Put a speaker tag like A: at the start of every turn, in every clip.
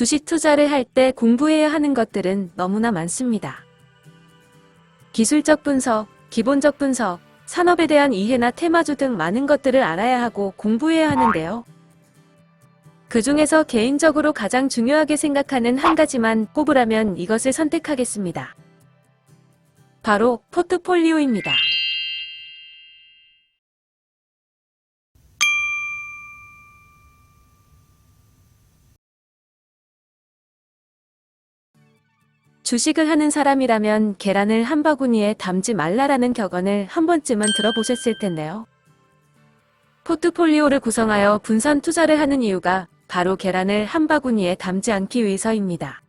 A: 주식 투자를 할 때 공부해야 하는 것들은 너무나 많습니다. 기술적 분석, 기본적 분석, 산업에 대한 이해나 테마주 등 많은 것들을 알아야 하고 공부해야 하는데요. 그 중에서 개인적으로 가장 중요하게 생각하는 한 가지만 꼽으라면 이것을 선택하겠습니다. 바로 포트폴리오입니다. 주식을 하는 사람이라면 계란을 한 바구니에 담지 말라라는 격언을 한 번쯤은 들어보셨을 텐데요. 포트폴리오를 구성하여 분산 투자를 하는 이유가 바로 계란을 한 바구니에 담지 않기 위해서입니다.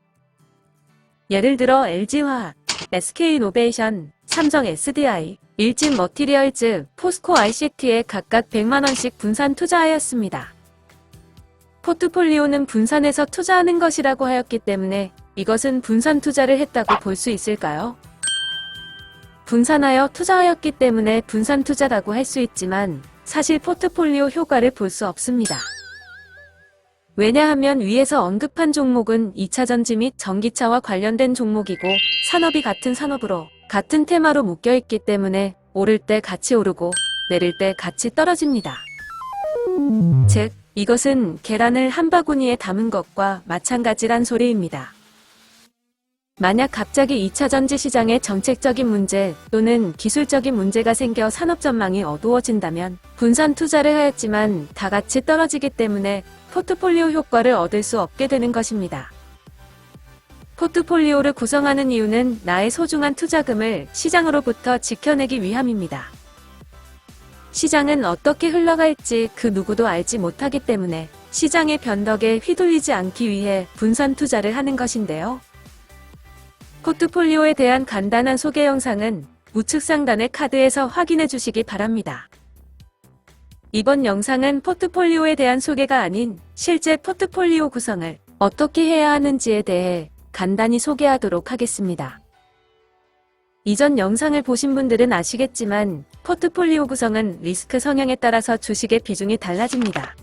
A: 예를 들어 LG화학, SK이노베이션, 삼성 SDI, 일진머티리얼즈, 포스코 ICT에 각각 100만원씩 분산 투자하였습니다. 포트폴리오는 분산해서 투자하는 것이라고 하였기 때문에 이것은 분산 투자를 했다고 볼 수 있을까요? 분산하여 투자하였기 때문에 분산 투자라고 할 수 있지만 사실 포트폴리오 효과를 볼 수 없습니다. 왜냐하면 위에서 언급한 종목은 2차전지 및 전기차와 관련된 종목이고 산업이 같은 산업으로 같은 테마로 묶여있기 때문에 오를 때 같이 오르고 내릴 때 같이 떨어집니다. 즉, 이것은 계란을 한 바구니에 담은 것과 마찬가지란 소리입니다. 만약 갑자기 2차전지 시장에 정책적인 문제 또는 기술적인 문제가 생겨 산업 전망이 어두워진다면 분산 투자를 하였지만 다 같이 떨어지기 때문에 포트폴리오 효과를 얻을 수 없게 되는 것입니다. 포트폴리오를 구성하는 이유는 나의 소중한 투자금을 시장으로부터 지켜내기 위함입니다. 시장은 어떻게 흘러갈지 그 누구도 알지 못하기 때문에 시장의 변덕에 휘둘리지 않기 위해 분산 투자를 하는 것인데요. 포트폴리오에 대한 간단한 소개 영상은 우측 상단의 카드에서 확인해 주시기 바랍니다. 이번 영상은 포트폴리오에 대한 소개가 아닌 실제 포트폴리오 구성을 어떻게 해야 하는지에 대해 간단히 소개하도록 하겠습니다. 이전 영상을 보신 분들은 아시겠지만 포트폴리오 구성은 리스크 성향에 따라서 주식의 비중이 달라집니다.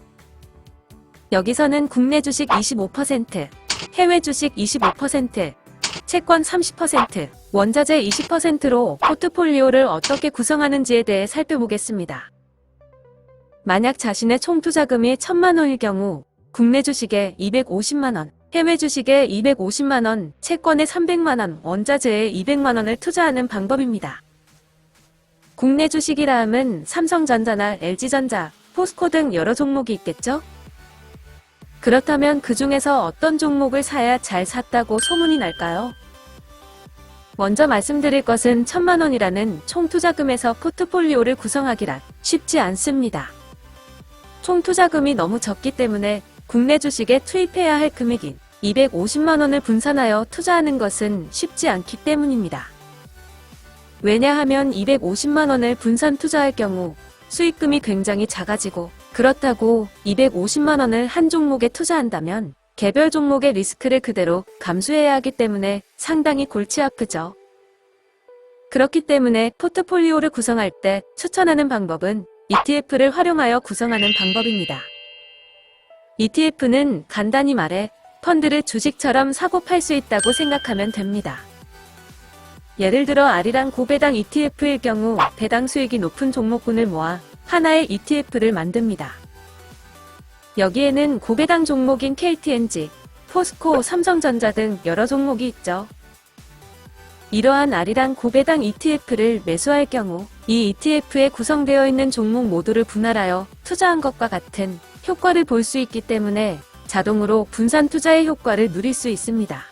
A: 여기서는 국내 주식 25%, 해외 주식 25%, 채권 30%, 원자재 20%로 포트폴리오를 어떻게 구성하는지에 대해 살펴보겠습니다. 만약 자신의 총 투자금이 1000만원일 경우 국내 주식에 250만원, 해외 주식에 250만원, 채권에 300만원, 원자재에 200만원을 투자하는 방법입니다. 국내 주식이라 함은 삼성전자나 LG전자, 포스코 등 여러 종목이 있겠죠? 그렇다면 그 중에서 어떤 종목을 사야 잘 샀다고 소문이 날까요? 먼저 말씀드릴 것은 1000만원이라는 총 투자금에서 포트폴리오를 구성하기란 쉽지 않습니다. 총 투자금이 너무 적기 때문에 국내 주식에 투입해야 할 금액인 250만원을 분산하여 투자하는 것은 쉽지 않기 때문입니다. 왜냐하면 250만원을 분산 투자할 경우 수익금이 굉장히 작아지고 그렇다고 250만원을 한 종목에 투자한다면 개별 종목의 리스크를 그대로 감수해야 하기 때문에 상당히 골치 아프죠. 그렇기 때문에 포트폴리오를 구성할 때 추천하는 방법은 ETF를 활용하여 구성하는 방법입니다. ETF는 간단히 말해 펀드를 주식처럼 사고 팔 수 있다고 생각하면 됩니다. 예를 들어 아리랑 고배당 ETF일 경우 배당 수익이 높은 종목군을 모아 하나의 ETF를 만듭니다. 여기에는 고배당 종목인 KTNG, 포스코, 삼성전자 등 여러 종목이 있죠. 이러한 아리랑 고배당 ETF를 매수할 경우 이 ETF에 구성되어 있는 종목 모두를 분할하여 투자한 것과 같은 효과를 볼 수 있기 때문에 자동으로 분산 투자의 효과를 누릴 수 있습니다.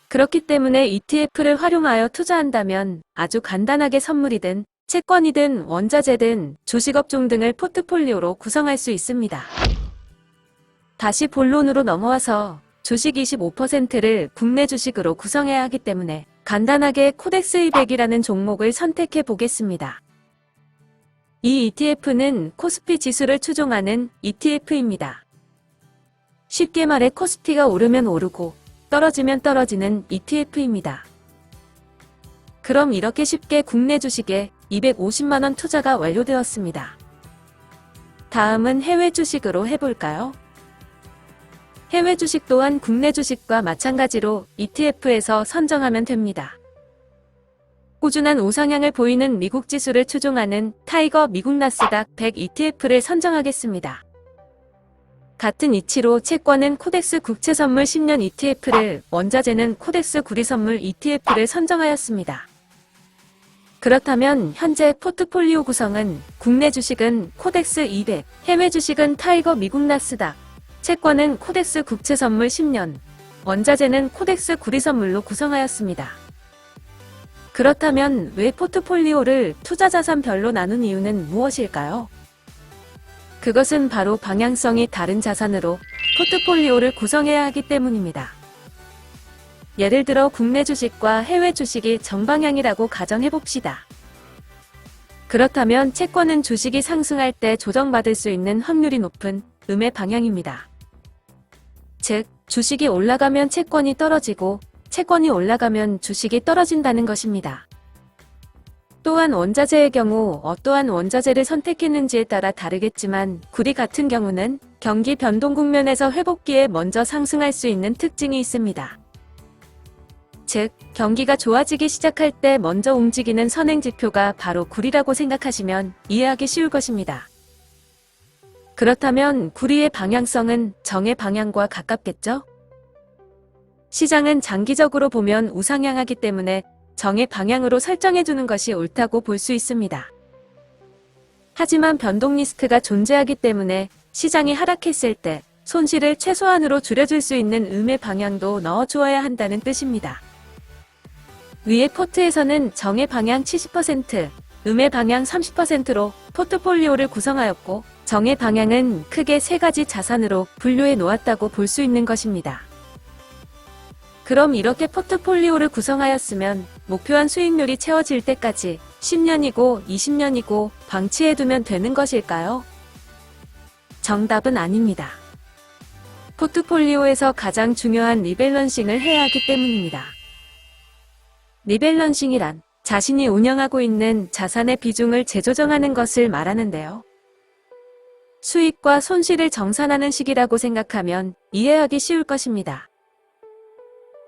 A: 그렇기 때문에 ETF를 활용하여 투자한다면 아주 간단하게 선물이든 채권이든 원자재든 주식업종 등을 포트폴리오로 구성할 수 있습니다. 다시 본론으로 넘어와서 주식 25%를 국내 주식으로 구성해야 하기 때문에 간단하게 코덱스 200이라는 종목을 선택해 보겠습니다. 이 ETF는 코스피 지수를 추종하는 ETF입니다. 쉽게 말해 코스피가 오르면 오르고 떨어지면 떨어지는 ETF입니다. 그럼 이렇게 쉽게 국내 주식에 250만원 투자가 완료되었습니다. 다음은 해외 주식으로 해볼까요? 해외 주식 또한 국내 주식과 마찬가지로 ETF에서 선정하면 됩니다. 꾸준한 우상향을 보이는 미국 지수를 추종하는 타이거 미국 나스닥 100 ETF를 선정하겠습니다. 같은 이치로 채권은 코덱스 국채선물 10년 ETF를, 원자재는 코덱스 구리선물 ETF를 선정하였습니다. 그렇다면 현재 포트폴리오 구성은 국내 주식은 코덱스 200, 해외 주식은 타이거 미국 나스닥, 채권은 코덱스 국채선물 10년, 원자재는 코덱스 구리선물로 구성하였습니다. 그렇다면 왜 포트폴리오를 투자자산별로 나눈 이유는 무엇일까요? 그것은 바로 방향성이 다른 자산으로 포트폴리오를 구성해야 하기 때문입니다. 예를 들어 국내 주식과 해외 주식이 정방향이라고 가정해봅시다. 그렇다면 채권은 주식이 상승할 때 조정받을 수 있는 확률이 높은 음의 방향입니다. 즉, 주식이 올라가면 채권이 떨어지고 채권이 올라가면 주식이 떨어진다는 것입니다. 또한 원자재의 경우 어떠한 원자재를 선택했는지에 따라 다르겠지만 구리 같은 경우는 경기 변동 국면에서 회복기에 먼저 상승할 수 있는 특징이 있습니다. 즉, 경기가 좋아지기 시작할 때 먼저 움직이는 선행지표가 바로 구리라고 생각하시면 이해하기 쉬울 것입니다. 그렇다면 구리의 방향성은 정의 방향과 가깝겠죠? 시장은 장기적으로 보면 우상향하기 때문에 정의 방향으로 설정해주는 것이 옳다고 볼 수 있습니다. 하지만 변동 리스크가 존재하기 때문에 시장이 하락했을 때 손실을 최소한으로 줄여줄 수 있는 음의 방향도 넣어주어야 한다는 뜻입니다. 위의 포트에서는 정의 방향 70%, 음의 방향 30%로 포트폴리오를 구성하였고 정의 방향은 크게 세 가지 자산으로 분류해 놓았다고 볼 수 있는 것입니다. 그럼 이렇게 포트폴리오를 구성하였으면 목표한 수익률이 채워질 때까지 10년이고 20년이고 방치해두면 되는 것일까요? 정답은 아닙니다. 포트폴리오에서 가장 중요한 리밸런싱을 해야 하기 때문입니다. 리밸런싱이란 자신이 운영하고 있는 자산의 비중을 재조정하는 것을 말하는데요. 수익과 손실을 정산하는 시기라고 생각하면 이해하기 쉬울 것입니다.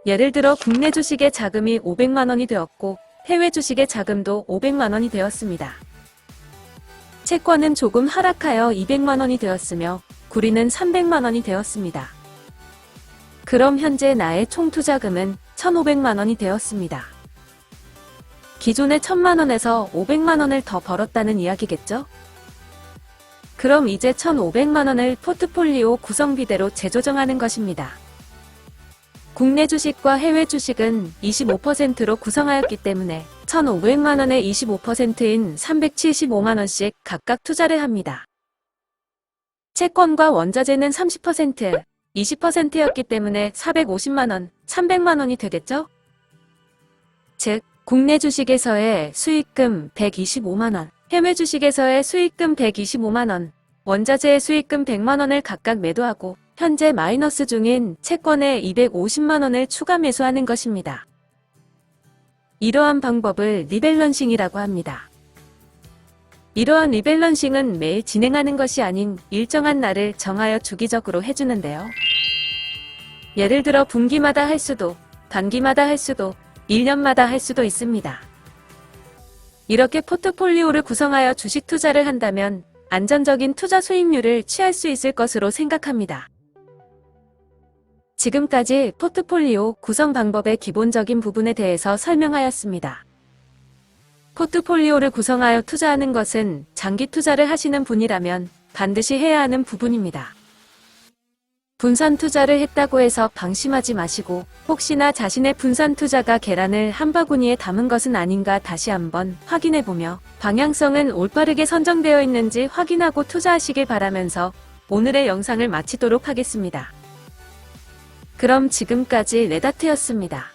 A: 예를 들어 국내 주식의 자금이 500만 원이 되었고 해외 주식의 자금도 500만 원이 되었습니다. 채권은 조금 하락하여 200만 원이 되었으며 구리는 300만 원이 되었습니다. 그럼 현재 나의 총 투자금은 1,500만 원이 되었습니다. 기존의 1,000만 원에서 500만 원을 더 벌었다는 이야기겠죠? 그럼 이제 1,500만 원을 포트폴리오 구성비대로 재조정하는 것입니다. 국내 주식과 해외 주식은 25%로 구성하였기 때문에 1,500만 원의 25%인 375만 원씩 각각 투자를 합니다. 채권과 원자재는 30%, 20%였기 때문에 450만 원, 300만 원이 되겠죠? 즉, 국내 주식에서의 수익금 125만 원, 해외 주식에서의 수익금 125만 원, 원자재의 수익금 100만 원을 각각 매도하고 현재 마이너스 중인 채권에 250만 원을 추가 매수하는 것입니다. 이러한 방법을 리밸런싱이라고 합니다. 이러한 리밸런싱은 매일 진행하는 것이 아닌 일정한 날을 정하여 주기적으로 해주는데요. 예를 들어 분기마다 할 수도, 단기마다 할 수도, 1년마다 할 수도 있습니다. 이렇게 포트폴리오를 구성하여 주식 투자를 한다면 안전적인 투자 수익률을 취할 수 있을 것으로 생각합니다. 지금까지 포트폴리오 구성 방법의 기본적인 부분에 대해서 설명하였습니다. 포트폴리오를 구성하여 투자하는 것은 장기 투자를 하시는 분이라면 반드시 해야 하는 부분입니다. 분산 투자를 했다고 해서 방심하지 마시고 혹시나 자신의 분산 투자가 계란을 한 바구니에 담은 것은 아닌가 다시 한번 확인해보며 방향성은 올바르게 선정되어 있는지 확인하고 투자하시길 바라면서 오늘의 영상을 마치도록 하겠습니다. 그럼 지금까지 레다트였습니다.